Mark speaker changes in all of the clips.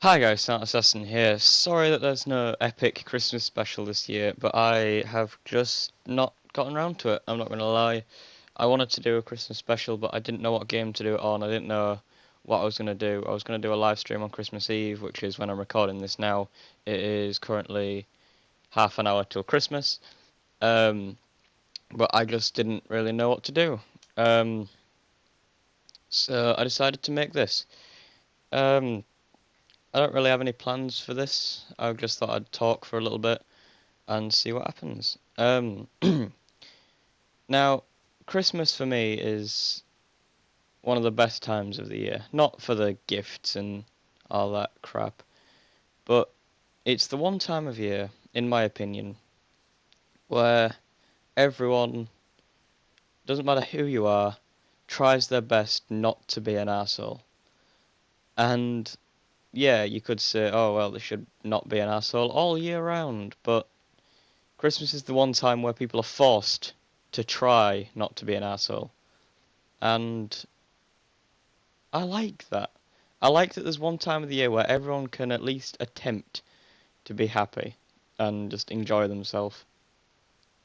Speaker 1: Hi guys, Smart Assassin here. Sorry that there's no epic Christmas special this year, but I have just not gotten around to it. I'm not going to lie. I wanted to do a Christmas special, but I didn't know what game to do it on. I didn't know what I was going to do. I was going to do a live stream on Christmas Eve, which is when I'm recording this now. It is currently half an hour till Christmas, um, but I just didn't really know what to do. Um, so I decided to make this. Um, I don't really have any plans for this. I just thought I'd talk for a little bit and see what happens. Now, Christmas for me is one of the best times of the year. Not for the gifts and all that crap, but it's the one time of year, in my opinion, where everyone, doesn't matter who you are, tries their best not to be an asshole. And yeah, you could say, oh well, they should not be an asshole all year round, but Christmas is the one time where people are forced to try not to be an asshole. And I like that. I like that there's one time of the year where everyone can at least attempt to be happy and just enjoy themselves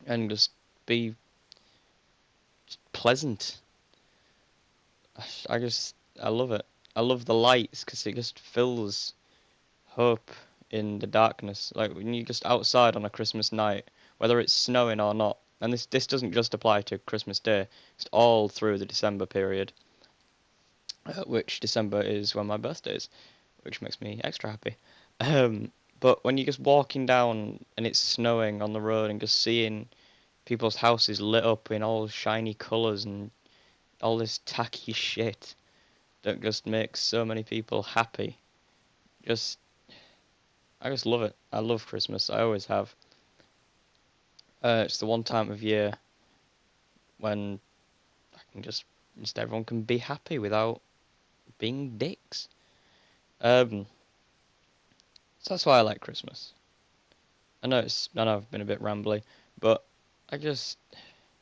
Speaker 1: and just be pleasant. I love it. I love the lights because it just fills hope in the darkness. Like when you're just outside on a Christmas night, whether it's snowing or not. And this doesn't just apply to Christmas Day. It's all through the December period, which December is when my birthday is, which makes me extra happy. Um, but when you're just walking down and it's snowing on the road and just seeing people's houses lit up in all shiny colours and all this tacky shit that just makes so many people happy. Just I just love it. I love Christmas. I always have. It's the one time of year when I can just everyone can be happy without being dicks. Um, so that's why I like Christmas. I know I've been a bit rambly, but I just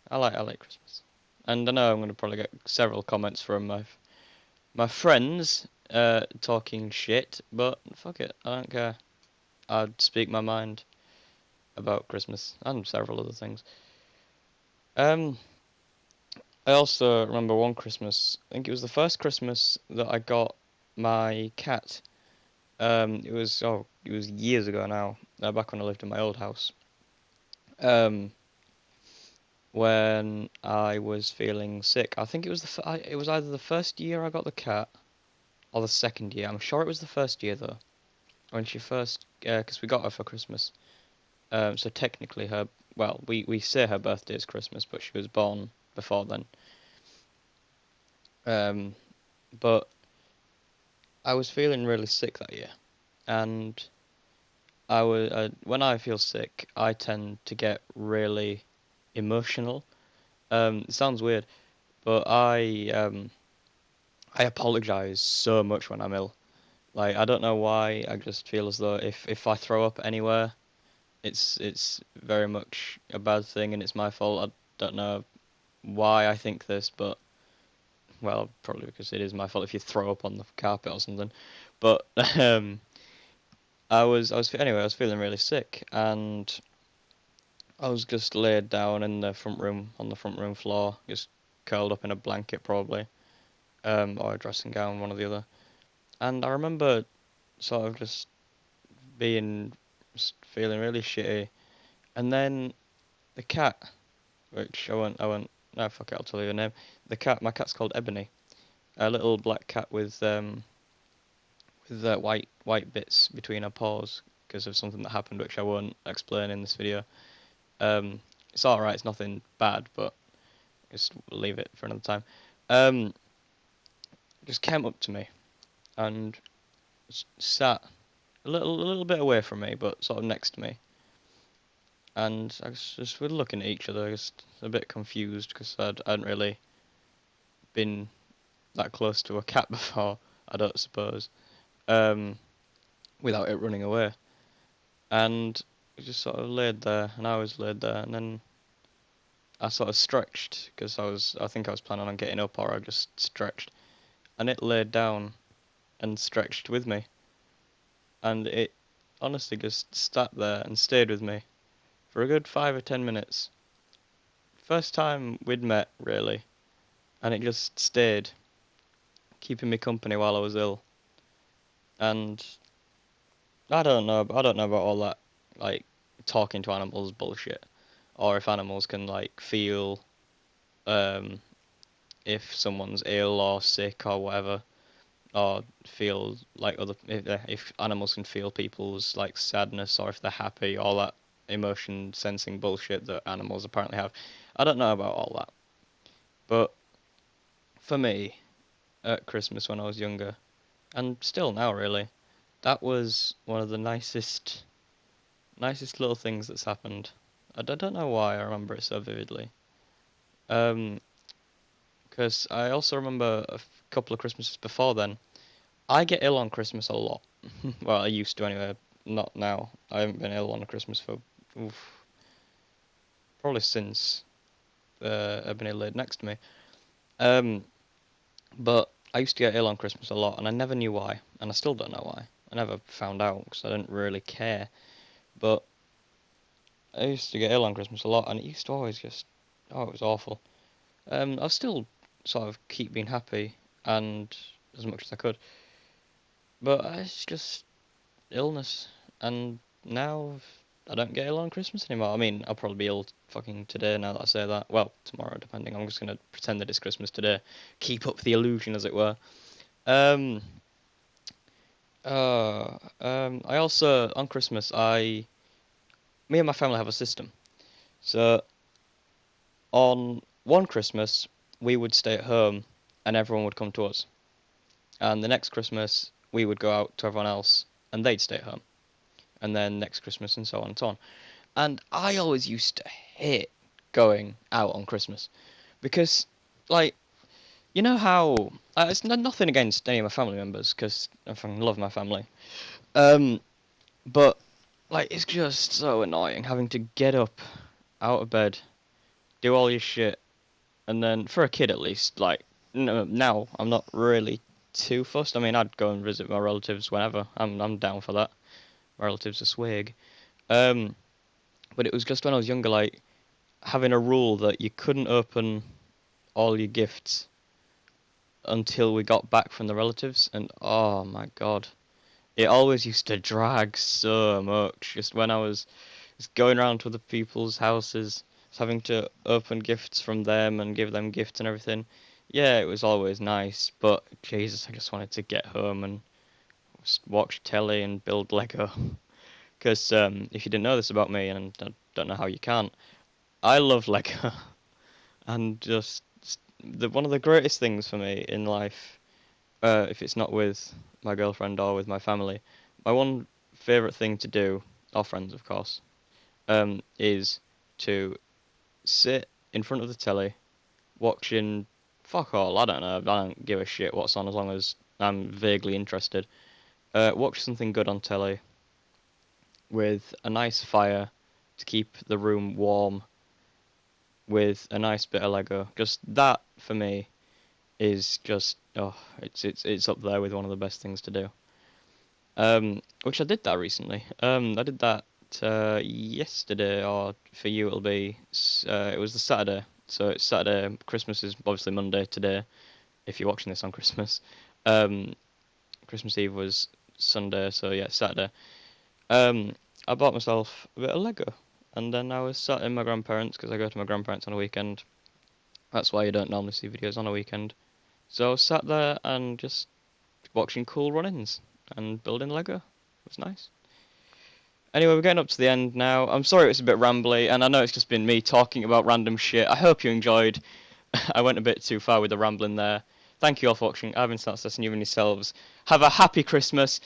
Speaker 1: I like Christmas. And I know I'm going to probably get several comments from my friends talking shit, but fuck it, I don't care. I'd speak my mind about Christmas and several other things. Um, I also remember one Christmas. I think it was the first Christmas that I got my cat. It was years ago now. Back when I lived in my old house. Um, when I was feeling sick. I think it was it was either the first year I got the cat or the second year. I'm sure it was the first year though. When she first, because we got her for Christmas. So technically we say her birthday is Christmas, but she was born before then. Um, but I was feeling really sick that year, and when I feel sick, I tend to get really emotional. It sounds weird, but I apologize so much when I'm ill. Like I don't know why. I just feel as though if I throw up anywhere, it's very much a bad thing and it's my fault. I don't know why I think this, but well, probably because it is my fault if you throw up on the carpet or something. But I was feeling really sick and I was just laid down in the front room on the front room floor, just curled up in a blanket probably, or a dressing gown, one or the other. And I remember sort of just feeling really shitty. And then the cat, which no, fuck it, I'll tell you her name. My cat's called Ebony, a little black cat with white bits between her paws because of something that happened, which I won't explain in this video. Um, it's all right, it's nothing bad, but just leave it for another time. Um, just came up to me and sat a little bit away from me, but sort of next to me. And I was just we're looking at each other, just a bit confused because I hadn't really been that close to a cat before. I don't suppose, um, without it running away. And it just sort of laid there, and I was laid there, and then I sort of stretched because I think I was planning on getting up, or I just stretched, and it laid down and stretched with me. and it honestly just sat there and stayed with me for a good 5 or 10 minutes. First time we'd met, really, and it just stayed, keeping me company while I was ill. And I don't know about all that, like, talking to animals bullshit, or if animals can, like, feel, um, if someone's ill or sick or whatever, or feel like if animals can feel people's, like, sadness, or if they're happy, all that emotion sensing bullshit that animals apparently have. I don't know about all that, but for me, at Christmas when I was younger, and still now really, that was one of the nicest little things that's happened. I don't know why I remember it so vividly. Um, because I also remember couple of Christmases before then. I get ill on Christmas a lot. Well, I used to anyway. Not now. I haven't been ill on Christmas for oof, probably since Ebony laid next to me. Um, but I used to get ill on Christmas a lot, and I never knew why, and I still don't know why. I never found out because I didn't really care. But I used to get ill on Christmas a lot, and it used to always just, oh, it was awful. I still sort of keep being happy and as much as I could, but it's just illness. And now I don't get ill on Christmas anymore. I mean, I'll probably be ill fucking today now that I say that. Well, tomorrow, depending. I'm just gonna pretend that it's Christmas today, keep up the illusion, as it were. Um, I also on Christmas, me and my family have a system. So on one Christmas, we would stay at home, and everyone would come to us. And the next Christmas, we would go out to everyone else, and they'd stay at home. And then next Christmas, and so on and so on. And I always used to hate going out on Christmas because, like, you know how it's nothing against any of my family members because I fucking love my family. Um, but like, it's just so annoying having to get up out of bed, do all your shit, and then for a kid at least, like, no, now I'm not really too fussed. I mean, I'd go and visit my relatives whenever. I'm down for that. My relatives are swag. Um, but it was just when I was younger, like having a rule that you couldn't open all your gifts until we got back from the relatives, and oh my god, it always used to drag so much. Just when I was just going around to other people's houses, just having to open gifts from them and give them gifts and everything. Yeah, it was always nice, but Jesus, I just wanted to get home and watch telly and build Lego. Because if you didn't know this about me, and I don't know how you can't, I love Lego. And just one of the greatest things for me in life, if it's not with my girlfriend or with my family, my one favorite thing to do, or friends of course, is to sit in front of the telly watching fuck all. I don't know. I don't give a shit what's on as long as I'm vaguely interested. Watch something good on telly with a nice fire to keep the room warm with a nice bit of Lego. Just that for me is just it's up there with one of the best things to do. Which I did that recently. I did that yesterday, or for you it'll be it was the Saturday. So it's Saturday. Christmas is obviously Monday today. If you're watching this on Christmas, um, Christmas Eve was Sunday. So yeah, Saturday. Um, I bought myself a bit of Lego, and then I was sat in my grandparents because I go to my grandparents on a weekend. That's why you don't normally see videos on a weekend. So I was sat there and just watching cool run-ins and building Lego. It was nice. Anyway, we're getting up to the end now. I'm sorry it was a bit rambly, and I know it's just been me talking about random shit. I hope you enjoyed. I went a bit too far with the rambling there. Thank you all for watching. I've been Startess, and you and yourselves. Have a happy Christmas.